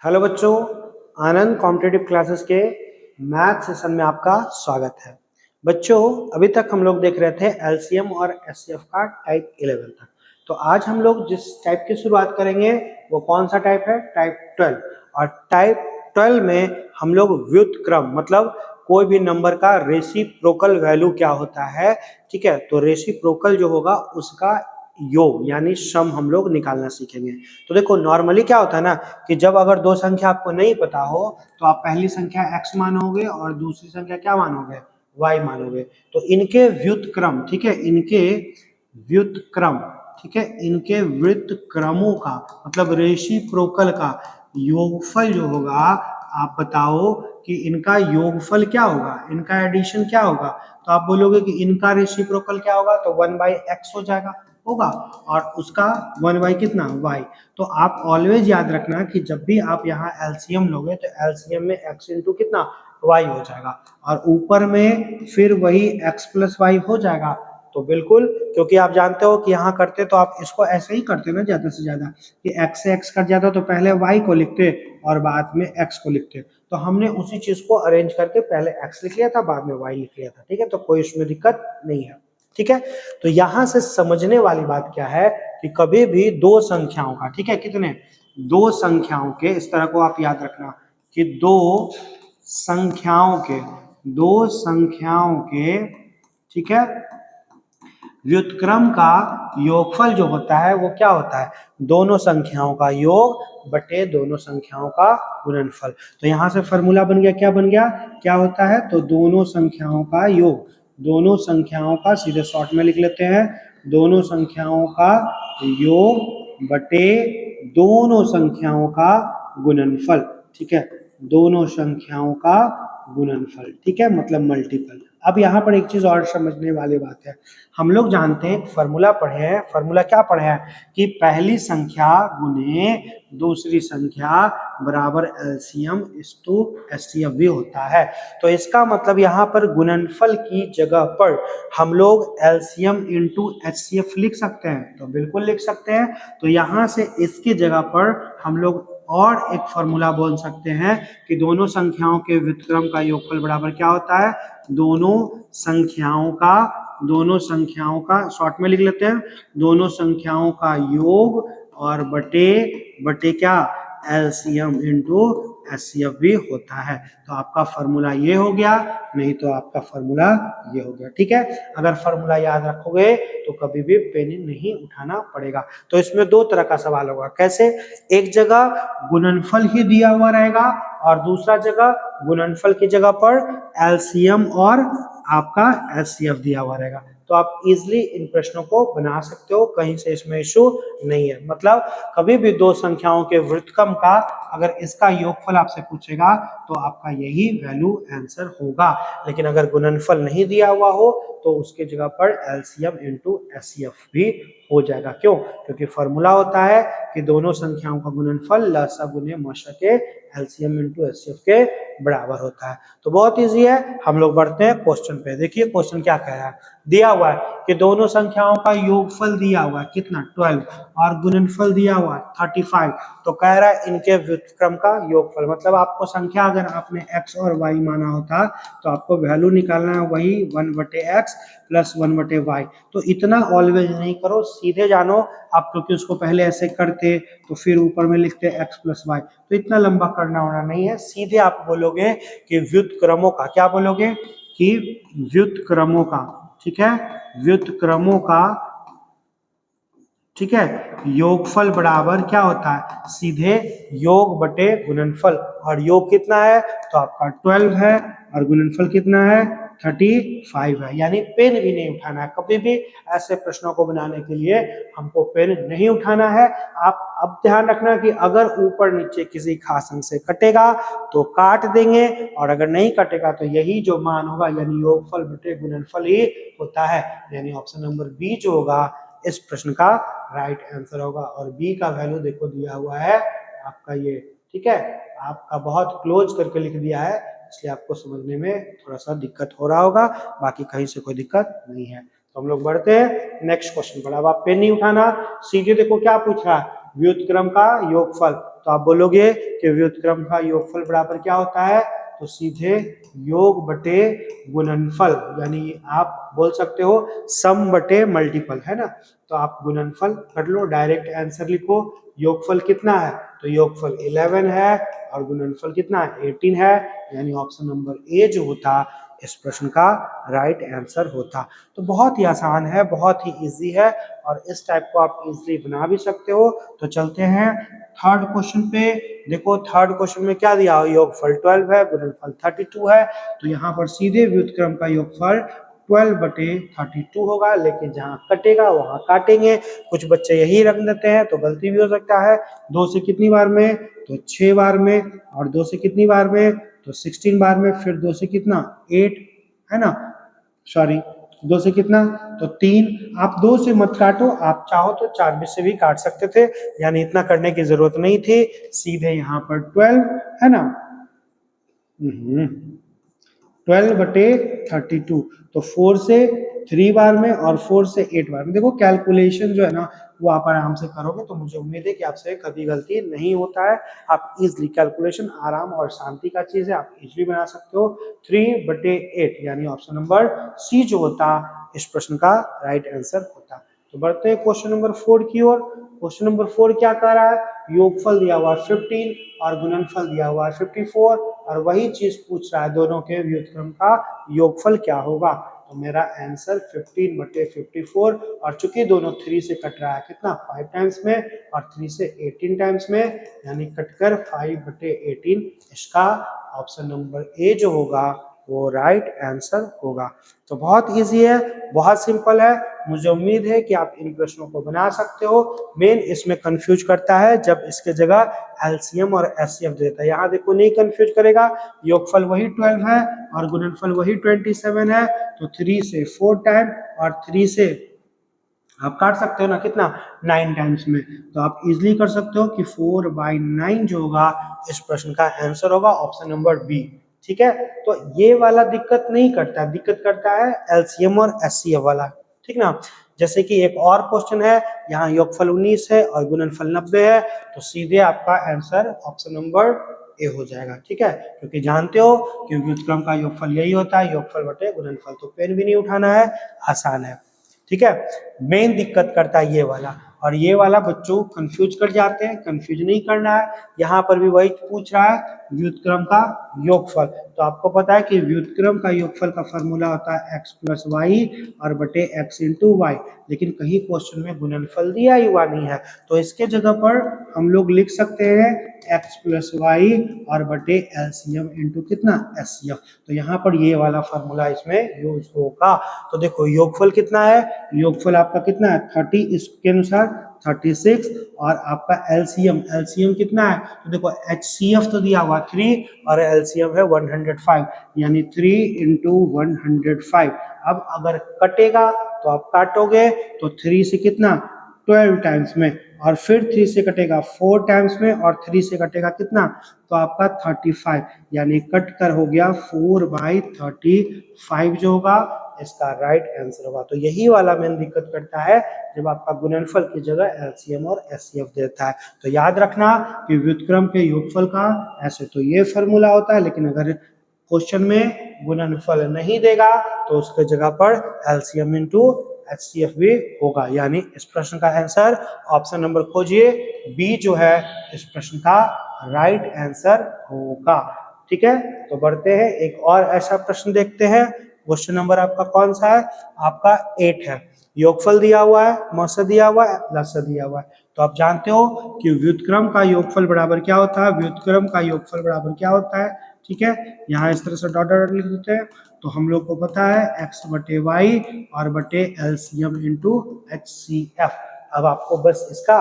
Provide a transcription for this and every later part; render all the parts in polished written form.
Hello बच्चों, आनंद competitive classes के math session में आपका स्वागत है। बच्चों, अभी तक हम लोग देख रहे थे एलसीएम और एचसीएफ का टाइप 11 तक। तो आज हम लोग जिस टाइप की शुरुआत करेंगे वो कौन सा टाइप है? टाइप 12। और टाइप 12 में हम लोग व्युत्क्रम मतलब कोई भी नंबर का रेसिप्रोकल वैल्यू क्या होता है, ठीक है, तो रेसिप्रोकल जो होगा उसका योग यानी सम हम लोग निकालना सीखेंगे। तो देखो नॉर्मली क्या होता है ना कि जब अगर दो संख्या आपको नहीं पता हो तो आप पहली संख्या x मानोगे और दूसरी संख्या क्या मानोगे? y मानोगे। तो इनके व्युत्क्रम, ठीक है, इनके व्युत्क्रम, ठीक है, इनके व्युत्क्रमों का मतलब रेसिप्रोकल का योगफल जो होगा, आप बताओ कि इनका योगफल क्या होगा, इनका एडिशन क्या होगा। तो आप बोलोगे कि इनका रेसिप्रोकल क्या होगा, तो 1/x हो जाएगा, होगा, और उसका 1 कितना? y। तो आप ऑलवेज याद रखना कि जब भी आप यहाँ एलसीएम लोगे तो एलसीएम में x इंटू कितना? y हो जाएगा, और ऊपर में फिर वही x प्लस वाई हो जाएगा। तो बिल्कुल, क्योंकि आप जानते हो कि यहाँ करते तो आप इसको ऐसे ही करते ना ज्यादा से ज्यादा कि x से x कट जाता तो पहले y को लिखते और बाद में x को लिखते। तो हमने उसी चीज को अरेंज करके पहले x लिख लिया था, बाद में y लिख लिया था, ठीक है, तो कोई उसमें दिक्कत नहीं है, ठीक है। तो यहां से समझने वाली बात क्या है कि कभी भी दो संख्याओं का, ठीक है, कितने? दो संख्याओं के, इस तरह को आप याद रखना कि दो संख्याओं के, ठीक है, व्युत्क्रम का योगफल जो होता है वो क्या होता है? दोनों संख्याओं का योग बटे दोनों संख्याओं का गुणनफल। तो यहां से फॉर्मूला बन गया, क्या बन गया, क्या होता है? तो दोनों संख्याओं का योग, दोनों संख्याओं का, सीधे शॉर्ट में लिख लेते हैं, दोनों संख्याओं का योग बटे दोनों संख्याओं का गुणनफल, ठीक है, दोनों संख्याओं का गुणनफल, ठीक है, मतलब मल्टीपल। अब यहाँ पर एक चीज और समझने वाली बात है, हम लोग जानते हैं फॉर्मूला पढ़े हैं, फॉर्मूला क्या पढ़े हैं कि पहली संख्या गुने दूसरी संख्या बराबर एलसीएम इस्टू एचसीएफ भी होता है। तो इसका मतलब यहाँ पर गुणनफल की जगह पर हम लोग एलसीएम इंटू एचसीएफ लिख सकते हैं, तो बिल्कुल लिख सकते हैं। तो यहाँ से इसकी जगह पर हम लोग और एक फॉर्मूला बोल सकते हैं कि दोनों संख्याओं के व्युत्क्रम का योगफल बराबर क्या होता है? दोनों संख्याओं का शॉर्ट में लिख लेते हैं, दोनों संख्याओं का योग और बटे बटे क्या? एलसीएम इंटू एचसीएफ भी होता है। तो आपका फॉर्मूला ये हो गया, नहीं तो आपका फॉर्मूला ये हो गया, ठीक है। अगर फॉर्मूला याद रखोगे तो कभी भी पेन नहीं उठाना पड़ेगा। तो इसमें दो तरह का सवाल होगा, कैसे? एक जगह गुणनफल ही दिया हुआ रहेगा और दूसरा जगह गुणनफल की जगह पर एलसीएम और आपका एचसीएफ दिया हुआ रहेगा। तो आप इजिली इन प्रश्नों को बना सकते हो, कहीं से इसमें इशू नहीं है। मतलब कभी भी दो संख्याओं के व्युत्क्रम का अगर इसका योगफल आपसे पूछेगा तो आपका यही वैल्यू आंसर होगा। लेकिन अगर गुणनफल नहीं दिया हुआ हो तो उसके जगह पर एलसीएम इंटू एचसीएफ भी हो जाएगा। क्यों? क्योंकि फॉर्मूला होता है कि दोनों संख्याओं का गुणनफल लसा गुने मशा के एलसीएम इंटू एचसीएफ के बराबर होता है। तो बहुत इजी है, हम लोग बढ़ते हैं क्वेश्चन पे। देखिए क्वेश्चन क्या कह रहा है, दिया हुआ है कि दोनों संख्याओं का योगफल दिया हुआ है कितना? 12, और गुणनफल दिया हुआ है 35। तो कह रहा है इनके व्युत्क्रम का योगफल, मतलब आपको संख्या अगर आपने x और y माना होता तो आपको वैल्यू निकालना है वही 1/x प्लस 1/y। तो इतना ऑलवेज नहीं करो, सीधे जानो आप, क्योंकि उसको पहले ऐसे करते तो फिर ऊपर में लिखते x प्लस वाई, तो इतना लंबा करना होना नहीं है। सीधे आप बोलोगे कि व्युत्क्रमों का, क्या बोलोगे कि व्युत्क्रमों का, ठीक है, व्युत्क्रमों का, ठीक है, योगफल बराबर क्या होता है? सीधे योग बटे गुणनफल, और योग कितना है? तो आपका 12 है और गुणनफल कितना है? 35 है। यानी पेन भी नहीं उठाना है कभी भी, ऐसे प्रश्नों को बनाने के लिए हमको पेन नहीं उठाना है। आप अब ध्यान रखना कि अगर ऊपर नीचे किसी खास अंक से कटेगा तो काट देंगे, और अगर नहीं कटेगा तो यही जो मान होगा यानी योगफल बटे गुणनफल ही होता है। यानी ऑप्शन नंबर बी जो होगा इस प्रश्न का राइट आंसर होगा। और बी का वैल्यू देखो दिया हुआ है आपका ये, ठीक है, आपका बहुत क्लोज करके लिख दिया है, इसलिए आपको समझने में थोड़ा सा दिक्कत हो रहा होगा, बाकी कहीं से कोई दिक्कत नहीं है। तो हम लोग बढ़ते हैं नेक्स्ट क्वेश्चन पर। अब आप पेन नहीं उठाना, सीधे देखो क्या पूछ रहा है, व्युत्क्रम का योगफल। तो आप बोलोगे कि व्युत्क्रम का योगफल बराबर क्या होता है, तो सीधे योग बटे गुणनफल, यानी आप बोल सकते हो सम बटे मल्टीपल, है ना। तो आप गुणनफल कर लो, डायरेक्ट आंसर लिखो। योगफल कितना है, तो योगफल 11 है और गुणनफल कितना है, 18 है, यानी ऑप्शन नंबर ए जो होता इस प्रश्न का राइट आंसर होता। तो बहुत ही आसान है, बहुत ही इजी है और इस टाइप को आप इजीली बना भी सकते हो। तो चलते हैं थर्ड क्वेश्चन पे। देखो थर्ड क्वेश्चन में क्या दिया, योगफल 12 है, गुणनफल 32 है। तो यहाँ पर सीधे व्युत्क्रम का योगफल 12 बटे 32 होगा, लेकिन जहाँ कटेगा वहां काटेंगे। कुछ बच्चे यही रख देते हैं तो गलती भी हो सकता है। 2 से कितनी बार में, तो 6 बार में, और 2 से कितनी बार में, तो 16 बार में, फिर 2 से कितना 8, है ना, सॉरी 2 से कितना, तो 3। आप 2 से मत काटो, आप चाहो तो 4 में से भी काट सकते थे, यानी इतना करने की जरूरत नहीं थी, सीधे यहाँ पर 12, है ना। 12 बटे 32, तो 4 से 3 बार में और 4 से 8 बार में। देखो कैलकुलेशन जो है ना वो आप आराम से करोगे तो मुझे उम्मीद है कि आपसे कभी गलती नहीं होता है। आप इजली कैलकुलेशन, आराम और शांति का चीज है, आप इजली बना सकते हो। 3 बटे 8 यानी ऑप्शन नंबर सी जो होता इस प्रश्न का राइट आंसर होता। तो बढ़ते हैं क्वेश्चन नंबर 4 की ओर। क्वेश्चन नंबर 4 क्या कह रहा है, योगफल दिया हुआ 15 और गुणनफल दिया हुआ 54 और वही चीज पूछ रहा है दोनों के व्युत्क्रम का योगफल क्या होगा। तो मेरा आंसर 15 बटे 54, और चूंकि दोनों 3 से कट रहा है कितना 5 टाइम्स में और 3 से 18 टाइम्स में, यानी कटकर 5 बटे 18, इसका ऑप्शन नंबर ए जो होगा वो राइट आंसर होगा। तो बहुत इजी है, बहुत सिंपल है। मुझे उम्मीद है कि आप इन प्रश्नों को बना सकते हो। मेन इसमें कंफ्यूज करता है जब इसके जगह एलसीएम और एचसीएफ देता है। यहाँ देखो नहीं कंफ्यूज करेगा, योगफल वही 12 है और गुणनफल वही 27 है, तो 3 से 4 टाइम और 3 से आप काट सकते हो ना कितना 9 टाइम्स में। तो आप इजिली कर सकते हो कि 4/9 जो होगा इस प्रश्न का आंसर होगा ऑप्शन नंबर बी। ठीक है, तो ये वाला दिक्कत नहीं करता, दिक्कत करता है एलसीएम और एचसीएफ वाला। ठीक ना, जैसे कि एक और क्वेश्चन है, यहाँ योगफल 19 है और गुणनफल 90 है, तो सीधे आपका आंसर ऑप्शन नंबर ए हो जाएगा। ठीक है, क्योंकि जानते हो कि व्युत्क्रम का योगफल यही होता है, योगफल बटे गुणनफल। तो पेन भी नहीं उठाना है, आसान है। ठीक है, मेन दिक्कत करता है ये वाला, और ये वाला बच्चों कंफ्यूज कर जाते हैं, कंफ्यूज नहीं करना है। यहाँ पर भी वही पूछ रहा है व्युत्क्रम का योगफल। तो आपको पता है कि व्युत्क्रम का योगफल का फॉर्मूला होता है x प्लस वाई और बटे x इंटू वाई, लेकिन कहीं क्वेश्चन में गुणनफल दिया ही हुआ नहीं है, तो इसके जगह पर हम लोग लिख सकते हैं x प्लस वाई और बटे एलसीएम इंटू कितना एचसीएफ। तो यहाँ पर ये वाला फॉर्मूला इसमें यूज होगा। तो देखो योगफल कितना है, योगफल आपका कितना है 30, इसके अनुसार 36, और आपका एलसीएम कितना है, तो देखो एचसीएफ तो दिया हुआ 3 और एलसीएम है 105, यानी 3 इंटू 105। अब अगर कटेगा तो आप काटोगे तो 3 से कितना 12 टाइम्स में, और फिर 3 से कटेगा 4 टाइम्स में, और 3 से कटेगा कितना, तो आपका 35, यानी कट कर हो गया 4/35 जो होगा इसका राइट आंसर होगा। तो यही वाला मेन दिक्कत करता है जब आपका गुणनफल की जगह एलसीएम और एचसीएफ देता है। तो याद रखना कि व्युत्क्रम के योगफल का ऐसे तो ये फॉर्मूला होता है, लेकिन अगर क्वेश्चन में गुणनफल नहीं देगा तो उसके जगह पर एलसीएम इंटू एचसीएफ भी होगा, यानी इस प्रश्न का आंसर ऑप्शन नंबर खोजिए बी जो है इस प्रश्न का राइट आंसर होगा। ठीक है, तो बढ़ते हैं एक और ऐसा प्रश्न देखते हैं। क्वेश्चन नंबर आपका कौन सा है, आपका 8 है। योगफल दिया हुआ है, मौसा दिया हुआ है, लसा दिया हुआ है। तो आप जानते हो कि व्युत्क्रम का योगफल बराबर क्या होता है, व्युत्क्रम का योगफल बराबर क्या होता है। ठीक है, यहाँ इस तरह से डॉट डॉट लिख देते हैं। तो हम लोग को पता है x बटे वाई और बटे LCM into H C F. अब आपको बस इसका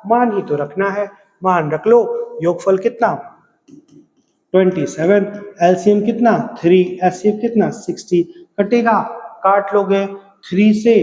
मान ही तो रखना है, मान रख लो। योगफल कितना 27, एलसीएम कितना 3, एचसीएफ कितना 60, कटेगा काट लोगे 3 से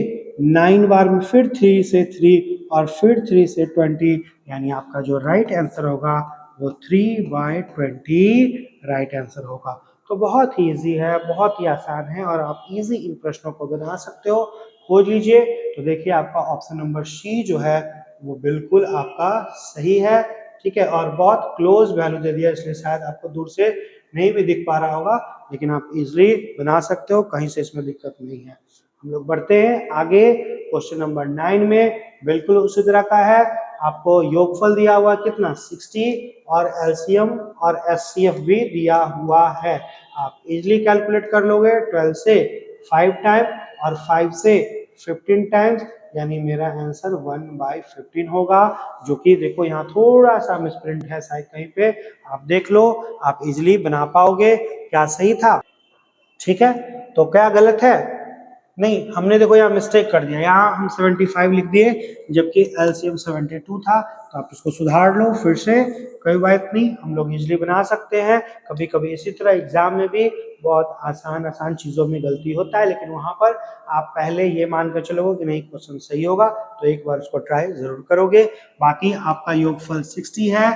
9 बार में, फिर 3 से 3 और फिर 3 से 20, यानी आपका जो राइट आंसर होगा वो 3/20 राइट आंसर होगा। तो बहुत ही इजी है, बहुत ही आसान है और आप इजी इन प्रश्नों को बना सकते हो। खोज लीजिए, तो देखिए आपका ऑप्शन नंबर सी जो है वो बिल्कुल आपका सही है, ठीक है। और बहुत क्लोज वैल्यू दे दिया, इसलिए शायद आपको दूर से नहीं भी दिख पा रहा होगा, लेकिन आप इजिली बना सकते हो, कहीं से इसमें दिक्कत नहीं है। हम लोग बढ़ते हैं आगे। क्वेश्चन नंबर 9 में बिल्कुल उसी तरह का है। आपको योगफल दिया हुआ कितना 60 और एलसीएम और एचसीएफ भी दिया हुआ है। आप इजिली कैलकुलेट कर लोगे। 12 से 5 टाइम और 5 से 15 टाइम्स, यानी मेरा आंसर 1/15 होगा, जो कि देखो यहाँ थोड़ा सा मिसप्रिंट है शायद कहीं पे, आप देख लो, आप इजिली बना पाओगे। क्या सही था? ठीक है। तो क्या गलत है? नहीं, हमने देखो यहाँ मिस्टेक कर दिया, यहाँ हम 75 लिख दिए जबकि एलसीएम 72 था। तो आप इसको सुधार लो फिर से, कोई बात नहीं, हम लोग इजिली बना सकते हैं। कभी कभी इसी तरह एग्जाम में भी बहुत आसान आसान चीज़ों में गलती होता है, लेकिन वहाँ पर आप पहले ये मान कर चलोगे कि नहीं क्वेश्चन सही होगा, तो एक बार उसको ट्राई जरूर करोगे। बाकी आपका योगफल 60 है,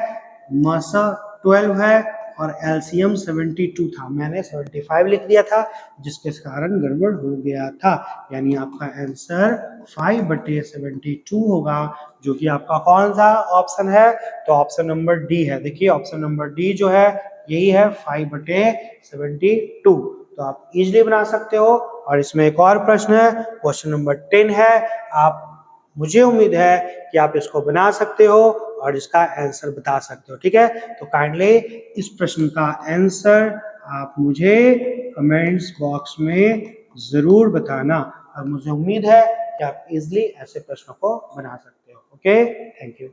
मसा 12 है और एलसीएम 72 था, मैंने 75 लिख दिया था, जिसके कारण गड़बड़ हो गया था। यानी आपका आंसर 5/72 होगा, जो कि आपका कौन सा ऑप्शन है? तो ऑप्शन नंबर डी है। देखिए ऑप्शन नंबर डी जो है यही है 5/72। तो आप इजिली बना सकते हो। और इसमें एक और प्रश्न है, क्वेश्चन नंबर 10 है। आप, मुझे उम्मीद है कि आप इसको बना सकते हो और इसका आंसर बता सकते हो, ठीक है। तो काइंडली इस प्रश्न का आंसर आप मुझे कमेंट्स बॉक्स में जरूर बताना, और मुझे उम्मीद है कि आप इजिली ऐसे प्रश्नों को बना सकते हो। Okay, thank you.